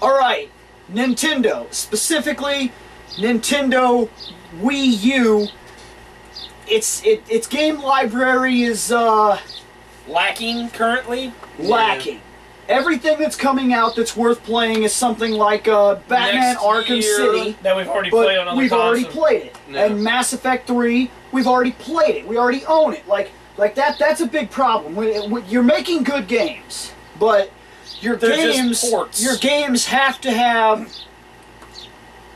Alright, Nintendo. Specifically, Nintendo Wii U. Its game library is, lacking currently? lacking. Everything that's coming out that's worth playing is something like Batman Next Arkham year, City. That we've already But played on other we've already consoles. played it. Yeah. And Mass Effect 3, we've already played it. We already own it. Like that's a big problem. You're making good games, but your They're just ports. games have to have.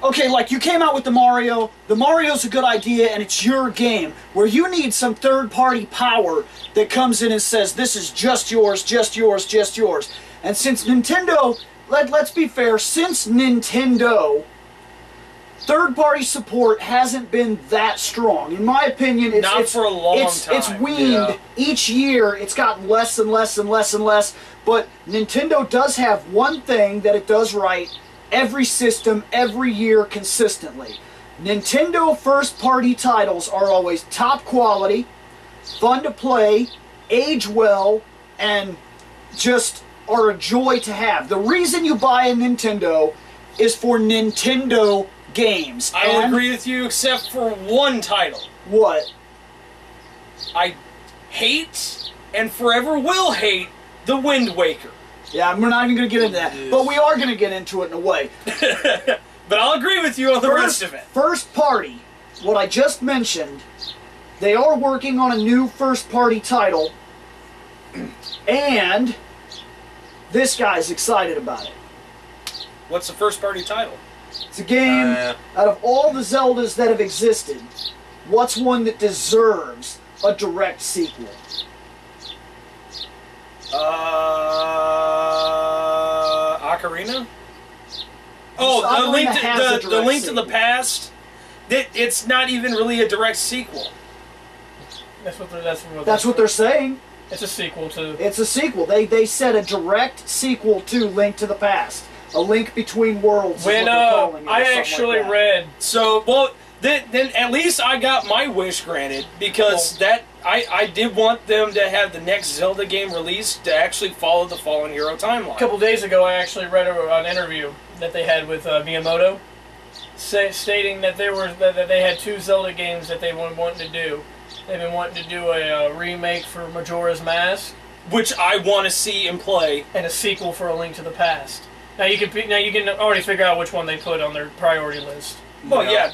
Okay, like you came out with the Mario. The Mario's a good idea, and it's your game. Where you need some third-party power that comes in and says, "This is just yours, just yours, just yours." And since Nintendo, let's be fair, since Nintendo, third-party support hasn't been that strong. In my opinion, it's for a long It's time. weaned Yeah. each year. It's gotten less and less and less and less. But Nintendo does have one thing that it does right every system, every year, consistently. Nintendo first-party titles are always top quality, fun to play, age well, and just are a joy to have. The reason you buy a Nintendo is for Nintendo games. I will And agree with you except for one title. what? I hate and forever will hate the Wind Waker. Yeah, we're not even going to get into that. But we are going to get into it in a way. But I'll agree with you on the rest of it. First party, what I just mentioned, they are working on a new first party title, and this guy's excited about it. What's the first party title? It's a game, out of all the Zeldas that have existed, what's one that deserves a direct sequel? Ocarina? Oh, Ocarina the Link has a to, the direct Link to the sequel. Past. It's not even really a direct sequel. That's what they're saying. It's a sequel to. It's a sequel. They said a direct sequel to Link to the Past. A link between worlds. is When what they're calling it, or I something actually like that. read. So, well, then at least I got my wish granted because I did want them to have the next Zelda game released to actually follow the Fallen Hero timeline. A couple days ago, I actually read an interview that they had with Miyamoto, stating that that they had 2 Zelda games that they were wanting to do. They've been wanting to do a remake for Majora's Mask Which I want to see and play. and a sequel for A Link to the Past. Now you can already figure out which one they put on their priority list. Well, yeah.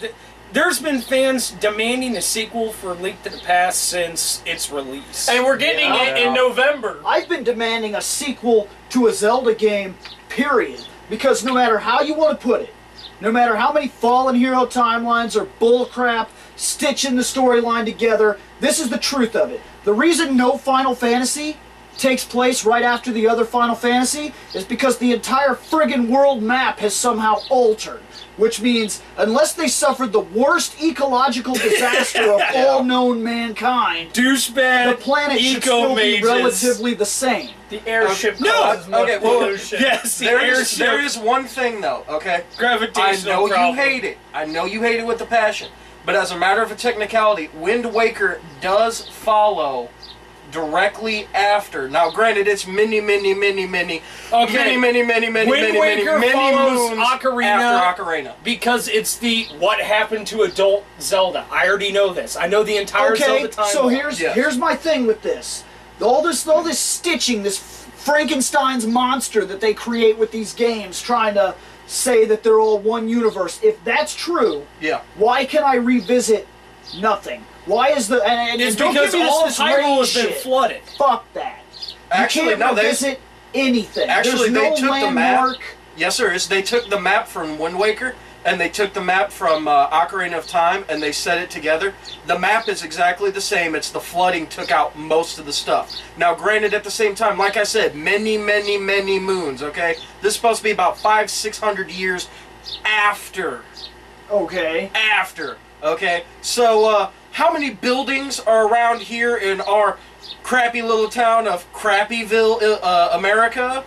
There's been fans demanding a sequel for Link to the Past since its release. And we're getting it in November. I've been demanding a sequel to a Zelda game, period. Because no matter how you want to put it, no matter how many Fallen Hero timelines or bullcrap stitching the storyline together, this is the truth of it. The reason no Final Fantasy takes place right after the other Final Fantasy is because the entire friggin' world map has somehow altered. Which means, unless they suffered the worst ecological disaster of all known mankind, Douchebag the planet should still be eco-mages. relatively the same. The airship No, causes much okay, well, pollution. Yes, the There airship is one thing though, okay? I gravitational know problem. you hate it. I know you hate it with a passion. But as a matter of a technicality, Wind Waker does follow directly after. Now, granted, it's many Okay. many Wind Waker follows moons Ocarina after Ocarina. because it's the what happened to adult Zelda. I already know this. I know the entire Okay, Zelda timeline. so Yes. here's my thing with this. All this stitching, this Frankenstein's monster that they create with these games, trying to say that they're all one universe. If that's true, Yeah. why can I revisit nothing? Why is the and it's don't because give me all this Hyrule rain has been shit. flooded. Fuck that. Actually, you can't no, they revisit anything. actually There's no they took landmark. the map. Yes, sir. They took the map from Wind Waker and they took the map from Ocarina of Time and they set it together. The map is exactly the same. It's the flooding took out most of the stuff. Now, granted, at the same time, like I said, many moons. Okay, this is supposed to be about 500-600 years after. Okay. After. Okay, so how many buildings are around here in our crappy little town of Crappyville, America?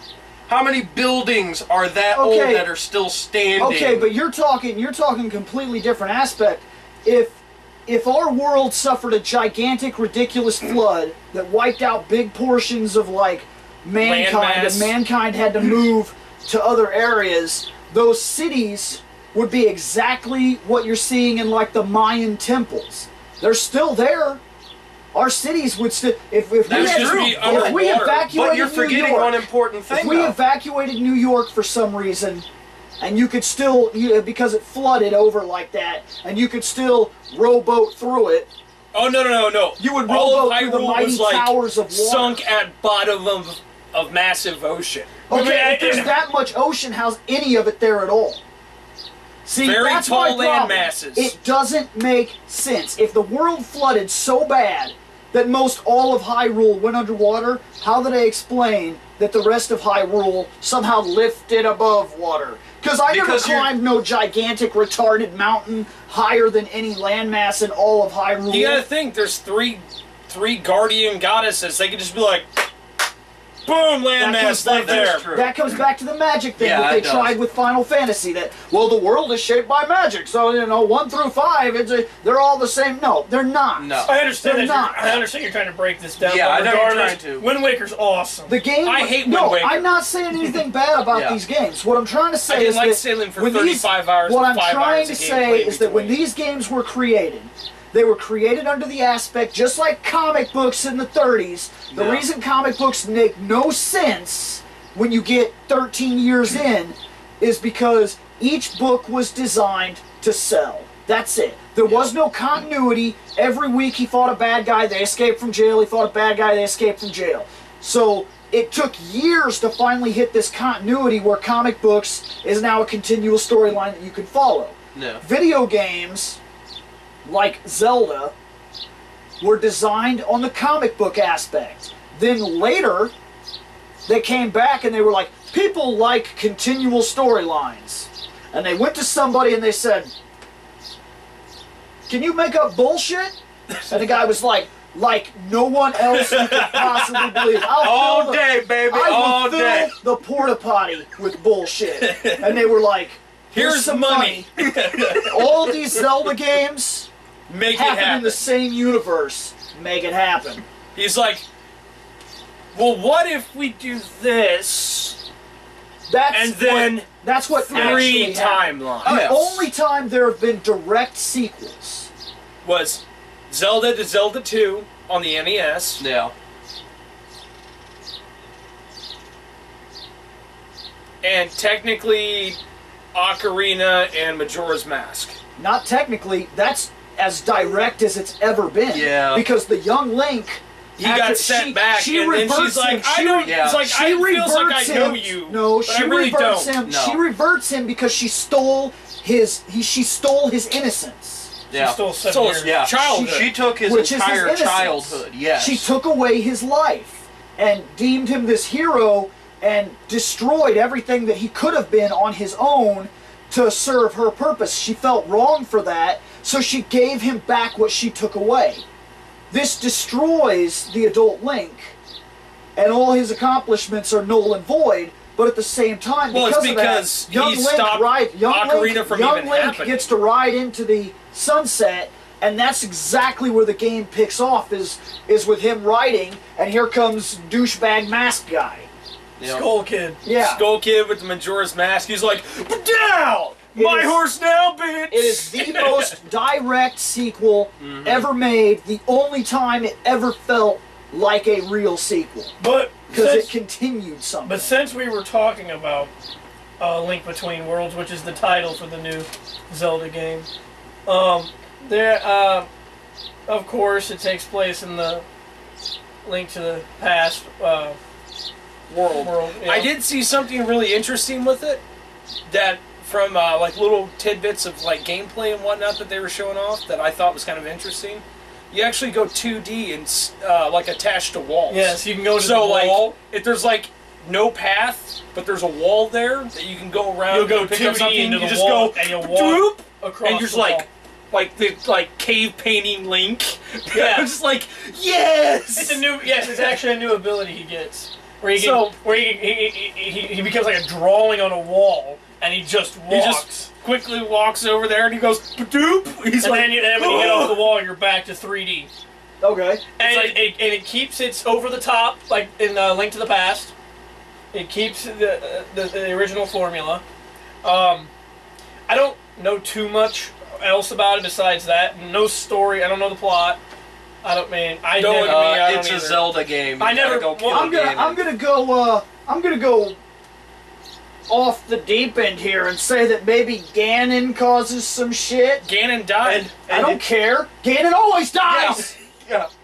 How many buildings are that old that are still standing? Okay, but you're talking completely different aspect. If our world suffered a gigantic, ridiculous flood that wiped out big portions of like mankind, Landmass. and mankind had to move to other areas, those cities would be exactly what you're seeing in like the Mayan temples. They're still there. Our cities would still, if we evacuated but you're forgetting New York, one important thing. if we evacuated New York for some reason, and you could still, because it flooded over like that, and you could still rowboat through it. Oh no! You would all rowboat through the mighty towers of water. Sunk at bottom of massive ocean. Okay, if there's that much ocean, how's any of it there at all? See, very that's tall my land problem. masses. It doesn't make sense. If the world flooded so bad that most all of Hyrule went underwater, how do they explain that the rest of Hyrule somehow lifted above water? Because I never climbed no gigantic retarded mountain higher than any landmass in all of Hyrule. You gotta think, there's three guardian goddesses. They could just be like, boom, landmass, live there. That comes back to the magic thing Yeah, that they it does. tried with Final Fantasy. That, well, the world is shaped by magic, so 1 through 5, they're all the same. No, they're not. No. I understand They're not. I understand you're trying to break this down. Yeah, but I know you're regardless, trying to. Wind Waker's awesome. The game. I hate Wind no, Waker. I'm not saying anything bad about Yeah. these games. What I'm trying to say I didn't is like that sailing for when 35 hours What with I'm 5 trying hours to of say gameplay is that when between. these games were created, they were created under the aspect, just like comic books in the 30s. The Yeah. reason comic books make no sense when you get 13 years in is because each book was designed to sell. That's it. There was no continuity. Every week he fought a bad guy, they escaped from jail. He fought a bad guy, they escaped from jail. So it took years to finally hit this continuity where comic books is now a continual storyline that you can follow. No. Video games, like Zelda, were designed on the comic book aspect. Then later, they came back and they were like, people like continual storylines. And they went to somebody and they said, can you make up bullshit? And the guy was like no one else you could possibly believe. All day, baby, all day. The porta potty with bullshit. And they were like, here's some money. All these Zelda games Make it happen happen. in the same universe. Make it happen. He's like, well, what if we do this? That's what Three actually happened. timelines. Oh, The yeah. only time there have been direct sequels. Was Zelda to Zelda 2 on the NES. Yeah. And technically, Ocarina and Majora's Mask. Not technically, that's as direct as it's ever been. Yeah. Because the young Link, He got sent back, she and then reverts she's like, him. I don't. Yeah. It's like She I feels like reverts I know him. you. No, but she I really reverts don't. him. No. She reverts him because she stole his. She stole his innocence. Yeah. Still 7 So years. it's- Yeah. Childhood. She took his Which is his entire innocence. childhood. Yes. She took away his life and deemed him this hero and destroyed everything that he could have been on his own to serve her purpose. She felt wrong for that, so she gave him back what she took away. This destroys the adult Link, and all his accomplishments are null and void. But at the same time, Well, it's because of because that, young he Link, stopped Ocarina from young even Link happening. gets to ride into the sunset, and that's exactly where the game picks off. Is with him riding, and here comes douchebag mask guy. Yeah. Skull Kid. Yeah, Skull Kid with the Majora's Mask. He's like, down! My is- horse now, bitch! it is the most direct sequel ever made. The only time it ever felt like a real sequel, But because it since, continued something. but since we were talking about Link Between Worlds, which is the title for the new Zelda game, of course, it takes place in the Link to the Past world. Yeah. I did see something really interesting with it. That from like little tidbits of like gameplay and whatnot that they were showing off that I thought was kind of interesting. You actually go 2D and like attached to walls. Yes, you can go to So the wall. like, if there's like no path, but there's a wall there that you can go around. You'll go and pick up 2D something. into You the just wall, go and you'll walk doop, across and you're just the wall. like the cave painting Link. Yeah. I'm just like, yes. It's a new, yes, it's actually a new ability he gets. Where he, So- he becomes like a drawing on a wall, and he just walks. He just quickly walks over there and he goes, doop. He's and like, then when you get off the wall, you're back to 3D. okay, And, like- it keeps its over the top, like in Link to the Past. It keeps the original formula. I don't know too much else about it besides that. No story. I don't know the plot. I don't mean. I Don't never. look at me, I It's don't a either. Zelda game. I You gotta never- go kill well, a game. I'm gonna go off the deep end here and say that maybe Ganon causes some shit. Ganon died. I don't care. Ganon always dies.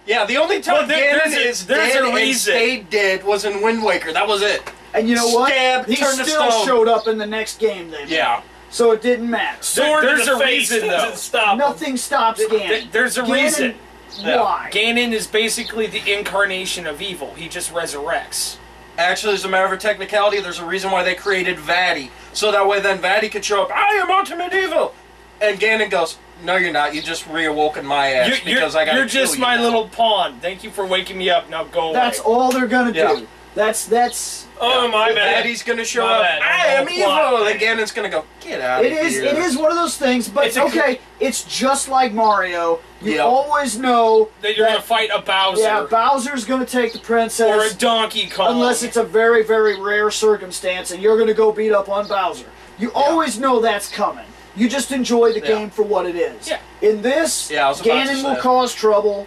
Yeah, the only time Well, Ganon is there's dead a and reason. stayed dead was in Wind Waker. That was it. And you know what? Stab, He turn to still stone. showed up in the next game then. Yeah. So it didn't matter. Sword There's to the a face reason, though. doesn't stop him. Nothing stops Ganon. There's a reason. Why? Ganon is basically the incarnation of evil. He just resurrects. Actually, as a matter of technicality, there's a reason why they created Vaddie. So that way then Vaddie could show up, I am ultimate evil! And Ganon goes, no you're not, you just reawoken my ass because I gotta You're kill just you my now." little pawn. Thank you for waking me up. Now go away. That's all they're gonna Yeah. do. That's. Oh my bad. Vaddie's gonna show My up, bad. I am The whole plot. evil! And Ganon's gonna go, get out It of is. here. It is one of those things. But It's a okay, it's just like Mario. You Yep. always know That you're gonna fight a Bowser Yeah, Bowser's gonna take the princess. or a Donkey Kong. Unless it's a very, very rare circumstance and you're going to go beat up on Bowser. You always know that's coming. You just enjoy the Yeah. game for what it is. Yeah. In this, Yeah, I was about to Ganon say will it. cause trouble.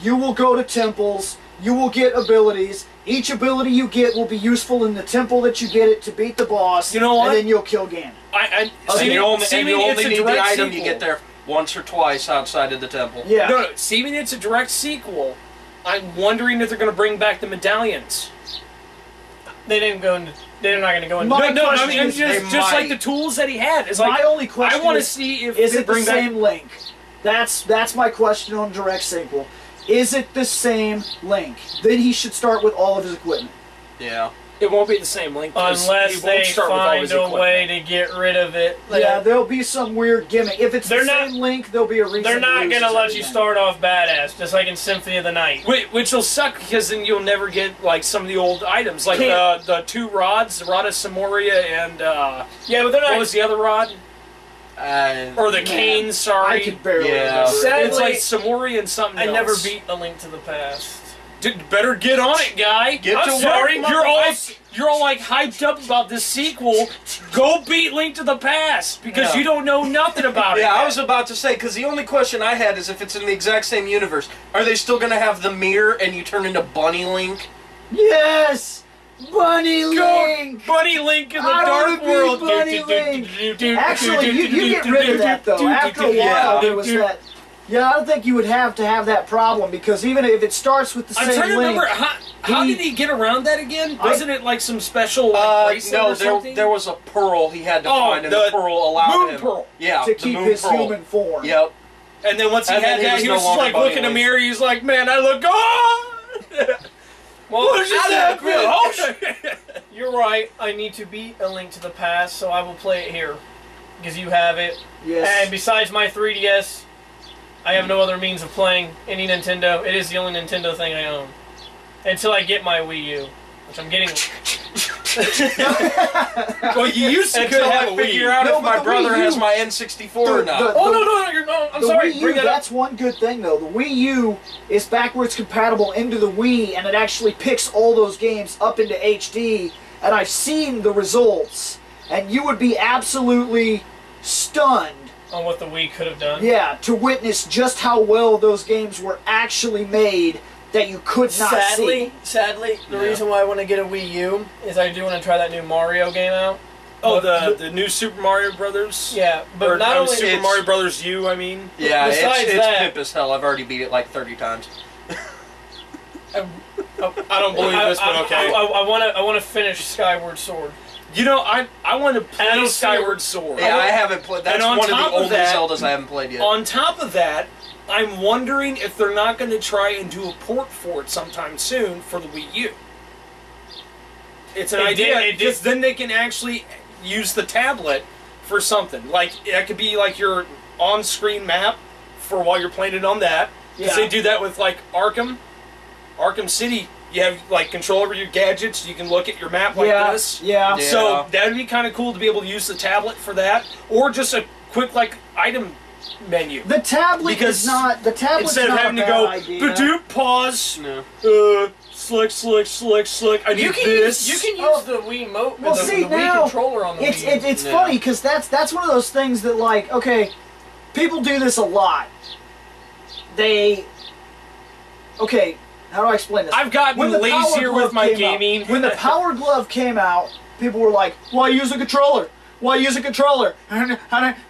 You will go to temples. You will get abilities. Each ability you get will be useful in the temple that you get it to beat the boss. You know what? And then you'll kill Ganon. And you only need the direct item you sequel. get there once or twice outside of the temple. Yeah. No, seeming it's a direct sequel. I'm wondering if they're going to bring back the medallions. They didn't go into. They're not going to go into. My No, I question mean is, just they like might. the tools that he had. It's like My only question I want to is, see if Is they it the bring back. same Link? That's my question on direct sequel. Is it the same Link? Then he should start with all of his equipment. Yeah. It won't be the same Link. 'cause Unless he won't they start with all find his a equipment. way to get rid of it. Yeah, there'll be some weird gimmick. If it's They're the not- same Link, there'll be a reason. They're not lose going to this let every you game. start off badass, just like in Symphony of the Night. Which will suck because then you'll never get like some of the old items, like Can't- the two rods, the Rod of Samoria and Yeah, but they're not. what was the other rod? Or the Man, cane, I sorry. could barely Yeah. remember. Sadly, It's like Samoria and something I else. never beat A Link to the Past. Dude, better get on it, guy. Get I'm to sorry, work, you're all like hyped up about this sequel. Go beat Link to the Past because Yeah. you don't know nothing about it. Yeah, I was about to say, because the only question I had is if it's in the exact same universe, are they still going to have the mirror and you turn into Bunny Link? Yes, Bunny Link. Bunny Link in the I wanna dark be world. Bunny Link. Actually, you get rid of that though. After a while, Yeah. there was that. Yeah, I don't think you would have to have that problem because even if it starts with the I'm same trying to Link, remember how he- did he get around that again? Wasn't it like some special like, bracelet No, or something? there was a pearl he had to Oh, find, and the the pearl allowed moon him. pearl. Yeah, to the keep moon his pearl. human form. Yep. And then once he And then had he that, was he no was just longer like Bunny looking in the Link. mirror. He's like, "Man, I look good." Well, What is that? Oh, you're right. I need to beat A Link to the Past, so I will play it here. Because you have it. Yes. And besides my 3DS, I have no other means of playing any Nintendo. It is the only Nintendo thing I own. Until I get my Wii U. Which I'm getting... Well, you used to Until have I a figure Wii. out No, if but my the brother Wii U- has my N64 or The- not. the- Oh, no, I'm the sorry. Wii U, Bring that up. that's one good thing though. The Wii U is backwards compatible into the Wii, and it actually picks all those games up into HD. And I've seen the results, and you would be absolutely stunned, On what the Wii could have done. yeah, to witness just how well those games were actually made that you could not see. Sadly, the Yeah. reason why I want to get a Wii U is I do want to try that new Mario game out. Oh, But- the new Super Mario Brothers. Yeah, but Or not no, only... Super it's- Mario Brothers U. I mean, Yeah, Besides it's that- pimp as hell. I've already beat it like 30 times. I don't believe this, but okay. I want to finish Skyward Sword. You know, I want to I play don't see- Skyward Sword. Yeah, I haven't played. That's And on one of the top of only that- Zeldas I haven't played yet. On top of that, I'm wondering if they're not going to try and do a port for it sometime soon for the Wii U. It's an It idea, did- it did- because then they can actually use the tablet for something. Like, that could be like your on-screen map for while you're playing it on that. Because Yeah. they do that with, like, Arkham City. You have, like, control over your gadgets. You can look at your map like yeah, this. yeah. Yeah. So that would be kind of cool to be able to use the tablet for that, or just a quick like item menu The tablet Because is not. The tablet's instead of not having a to bad go idea. Badoop, pause, No. slick. I need You can this. use the Wii Well, the see, Wii now, controller on the Wii U. It's funny, because that's one of those things that, like, okay, people do this a lot. Okay, how do I explain this? I've gotten When the Power lazier Glove with my came gaming. out- when the Power Glove came out, people were like, why use a controller? Why use a controller?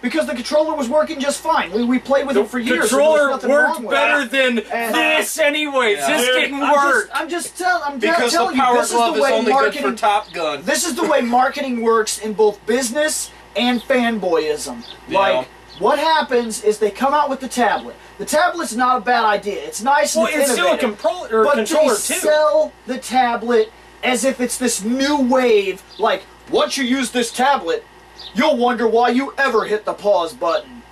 Because the controller was working just fine. We played with it for years. Controller and there was nothing wrong worked with better it. than And- this anyways. Yeah. This Dude, didn't I'm work. just Because telling the Power you, this Glove is the is way only marketing. good for Top Gun. This is the way marketing works in both business and fanboyism. Like, what happens is they come out with the tablet. The tablet's not a bad idea. It's nice Well, and it's still a innovative. controller But too. they sell the tablet as if it's this new wave. Like, once you use this tablet, you'll wonder why you ever hit the pause button.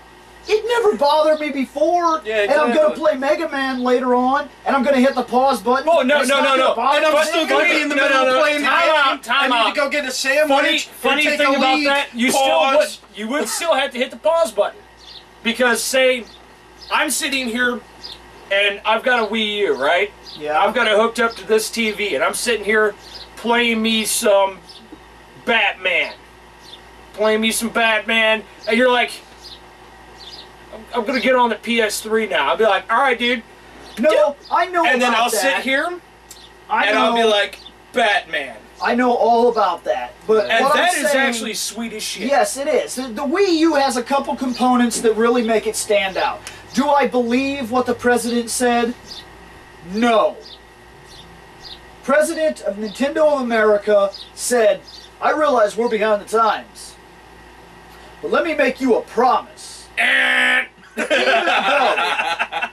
It never bothered me before, Yeah, and I'm exactly. gonna play Mega Man later on, and I'm gonna hit the pause button. Oh, no, and it's no, not no, gonna no. bother And I'm me. still going to be in the middle of playing the game. Time I need out. to go get a sandwich. Funny take thing a about leak, that, pause. you would still have to hit the pause button, because say I'm sitting here and I've got a Wii U, right? Yeah. I've got it hooked up to this TV, and I'm sitting here playing me some Batman, and you're like, I'm gonna get on the PS3 now. I'll be like, all right, dude, No, I know and then about I'll that. sit here I and know, I'll be like, Batman, I know all about that. But and what that I'm is saying, actually sweet as shit. yes, it is. The Wii U has a couple components that really make it stand out. Do I believe what the president said? No. President of Nintendo of America said, I realize we're behind the times, but let me make you a promise.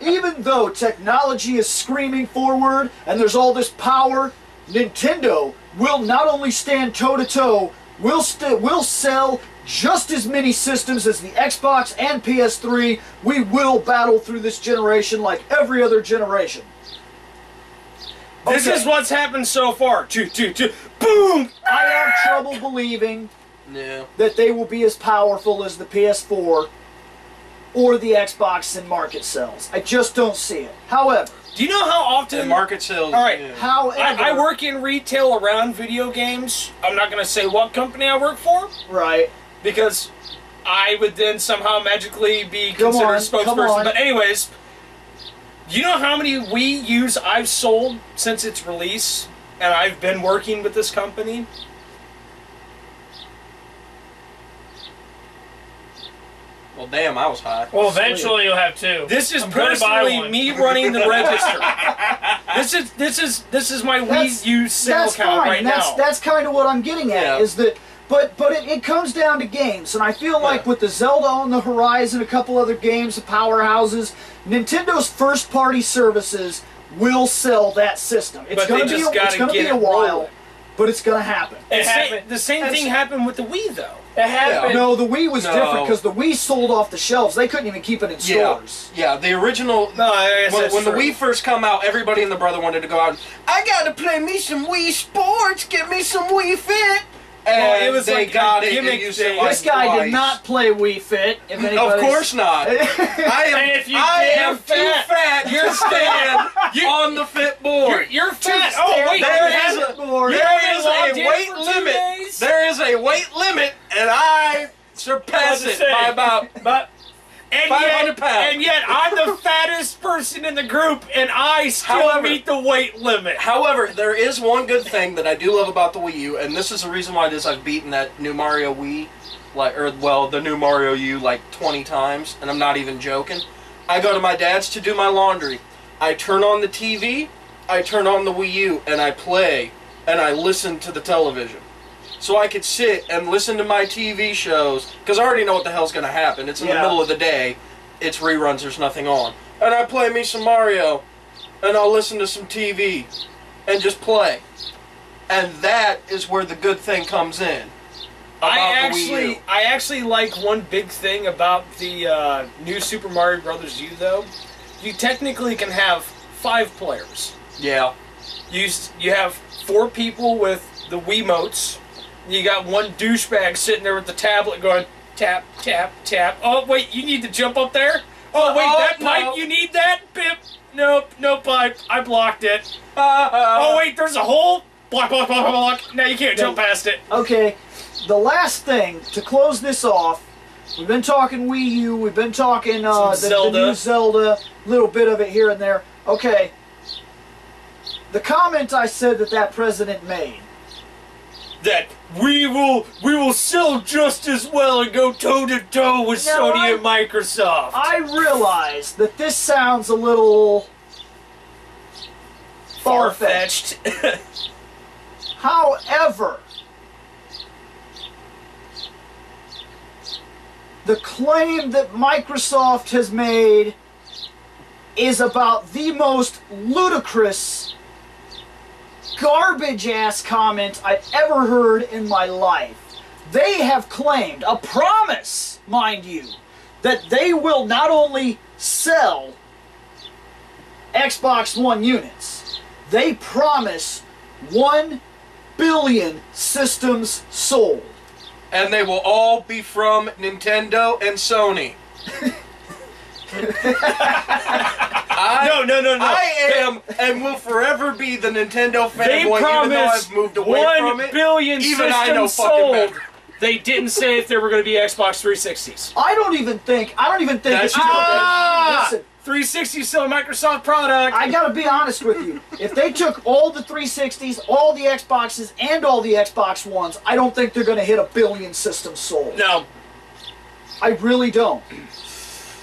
Even though technology is screaming forward and there's all this power, Nintendo will not only stand toe-to-toe, we'll sell just as many systems as the Xbox and PS3. We will battle through this generation like every other generation. This Okay. is what's happened so far. Boom! I have trouble believing Yeah. that they will be as powerful as the PS4 or the Xbox in market sales. I just don't see it. However, Do you know how often... And market sales. All right. Yeah. however, I work in retail around video games. I'm not going to say what company I work for, right. because I would then somehow magically be Come considered on, a come spokesperson. on. But anyways, do you know how many Wii U's I've sold since its release? And I've been working with this company? Well, damn, I was high. Well, eventually you'll have two. This is I'm gonna buy personally one. me running the register. This is my Wii U sale That's count fine. right That's now. that's kind of what I'm getting at. Yeah. Is that, but it comes down to games, and I feel like Yeah. with the Zelda on the horizon, a couple other games, the powerhouses, Nintendo's first-party services will sell that system. It's But they gonna be just it's gotta gonna get be it a while, rolling. but it's gonna happen. The same thing happened with the Wii, though. It happened. No, the Wii was No. different because the Wii sold off the shelves. They couldn't even keep it in Yeah. stores. Yeah, the original. No, I guess that's When the true. Wii first come out, everybody and the brother wanted to go out. I gotta play me some Wii Sports. Get me some Wii Fit. And Well, it was they like a got it. gimmick And used thing. it like This guy twice. did not play Wii Fit. If Of anybody's- course not. I am. And if you I did, am you're too fat. fat. You're stand on the fit board. You're fat. Just Oh stand wait, there there and is hit the board. There is logged a in weight for 2 limit. days? There is a weight limit, and I surpass What to it say? by about. But and 500 yet, pounds. and yet I'm the fattest person in the group, and I still However- meet the weight limit. However, there is one good thing that I do love about the Wii U, and this is the reason why it is I've beaten that new Mario Wii, the new Mario U like 20 times, and I'm not even joking. I go to my dad's to do my laundry. I turn on the TV, I turn on the Wii U, and I play, and I listen to the television. So I could sit and listen to my TV shows, because I already know what the hell's going to happen. It's in the Yeah. middle of the day, it's reruns, there's nothing on. And I play me some Mario, and I'll listen to some TV, and just play. And that is where the good thing comes in. About the Wii U. I actually like one big thing about the new Super Mario Brothers U, though. You technically can have 5 players. Yeah. You have 4 people with the Wiimotes. You got one douchebag sitting there with the tablet going tap, tap, tap. Oh, wait, you need to jump up there? Oh, wait, that pipe, no. you need that? Bip. nope, I blocked it. Oh wait, there's a hole. Block. Now you can't jump past it. Okay, the last thing to close this off. We've been talking Wii U. We've been talking the new Zelda. Little bit of it here and there. Okay. The comment I said that president made. That we will sell just as well and go toe to toe with Sony and Microsoft. I realize that this sounds a little far-fetched. However, the claim that Microsoft has made is about the most ludicrous, garbage-ass comment I've ever heard in my life. They have claimed, a promise, mind you, that they will not only sell Xbox One units, they promise 1 billion systems sold. And they will all be from Nintendo and Sony. No. I am and will forever be the Nintendo They fanboy, even though promised I've moved away 1 from it. billion Even I systems know fucking sold. better. They didn't say if there were going to be Xbox 360s. I don't even think That's it's listen, 360 is still a Microsoft product. I gotta be honest with you. If they took all the 360s, all the Xboxes, and all the Xbox Ones, I don't think they're gonna hit 1 billion systems sold. No. I really don't.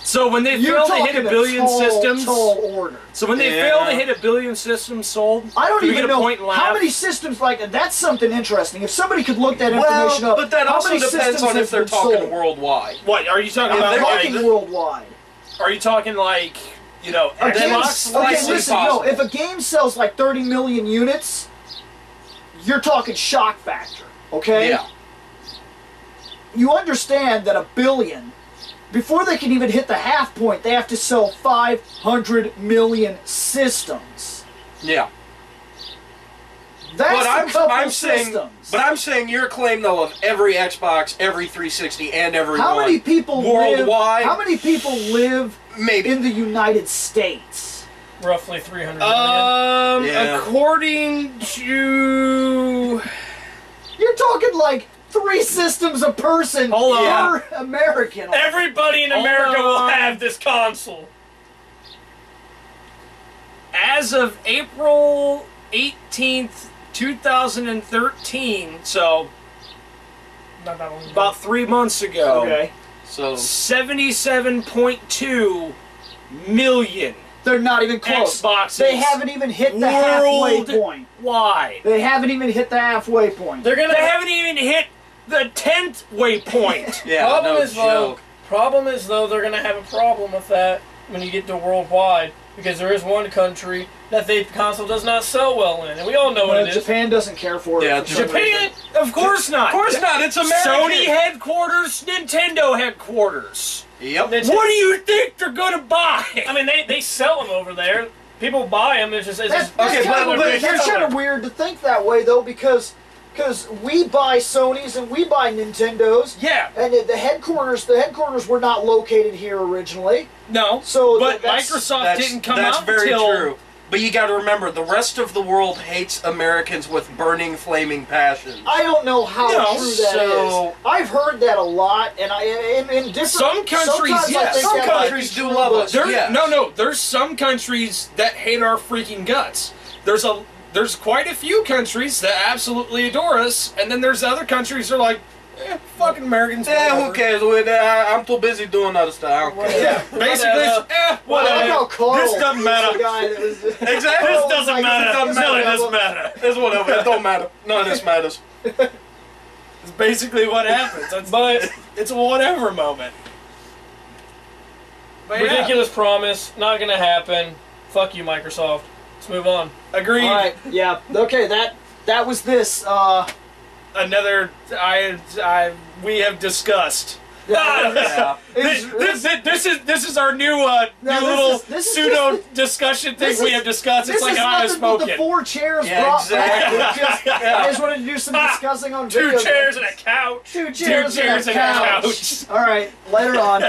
So when they You're fail to talking hit 1 billion systems, tall order. so when they fail to hit 1 billion systems sold, I don't do we even get a know point and laugh? how many systems that's something interesting. If somebody could look that information up, But that how also many depends systems on if have they're been talking sold? worldwide. What are you talking If about? they're Talking Like, worldwide. are you talking like, you know, A game, Xbox? okay, slightly listen, possible. if a game sells like 30 million units, you're talking shock factor, okay? Yeah. You understand that 1 billion, before they can even hit the half point, they have to sell 500 million systems. Yeah. That's a couple I'm saying, systems. but I'm saying your claim though of every Xbox, every 360, and every How one many people worldwide? How many people live Maybe. in the United States? Roughly 300 million. Yeah. According to... You're talking like 3 systems a person Hold on. per American. Everybody in America will on. have this console. As of April 18th, 2013, so Not that long ago. about 3 months ago, Okay. So 77.2 million They're not even close. Xboxes. They haven't even hit the halfway point. Why? They haven't even hit the halfway point. They're gonna They haven't even hit the 10th waypoint. yeah, problem no is joke. though they're gonna have a problem with that when you get to worldwide, because there is one country that the console does not sell well in, and we all know what it is. Japan doesn't care for it. Yeah, for some Japan? reason. Of course not. Of course not. It's American. Sony headquarters, Nintendo headquarters. Yep. It's- What do you think they're gonna buy? I mean, they sell them over there. People buy them. It's just That's Okay, kind of, but that's kind of weird to think that way though, because we buy Sonys and we buy Nintendos. Yeah. And the headquarters were not located here originally. No. So but that's- Microsoft didn't come That's out very until true. But you got to remember, the rest of the world hates Americans with burning, flaming passion. I don't know how No, true that so- is. I've heard that a lot, and in different Some countries, sometimes I yes. think Some that might be countries do true, love but- us. There, Yes. No. There's some countries that hate our freaking guts. There's quite a few countries that absolutely adore us, and then there's other countries that are like, fucking Americans. Yeah, whatever. who cares? I'm too busy doing other stuff. I don't care. Yeah, basically, Whatever. I like whatever. how Carl This doesn't was matter. the guy that was, Exactly. This doesn't matter. It doesn't Really matter. doesn't matter. It's whatever. It don't matter. None of this matters. It's basically what happens. But it's a whatever moment. But yeah, ridiculous promise, not gonna happen. Fuck you, Microsoft. Let's move on. agreed. all right, yeah, okay, that was this. Another we have discussed. Yeah. This is our new little this is pseudo just- discussion thing this we is- have discussed. It's This like is an eye of nothing but the smoking. 4 chairs Yeah, brought exactly. back. I just wanted to do some discussing on Two video chairs games. and a couch. Two chairs, chairs and a and a couch. couch. All right, later on.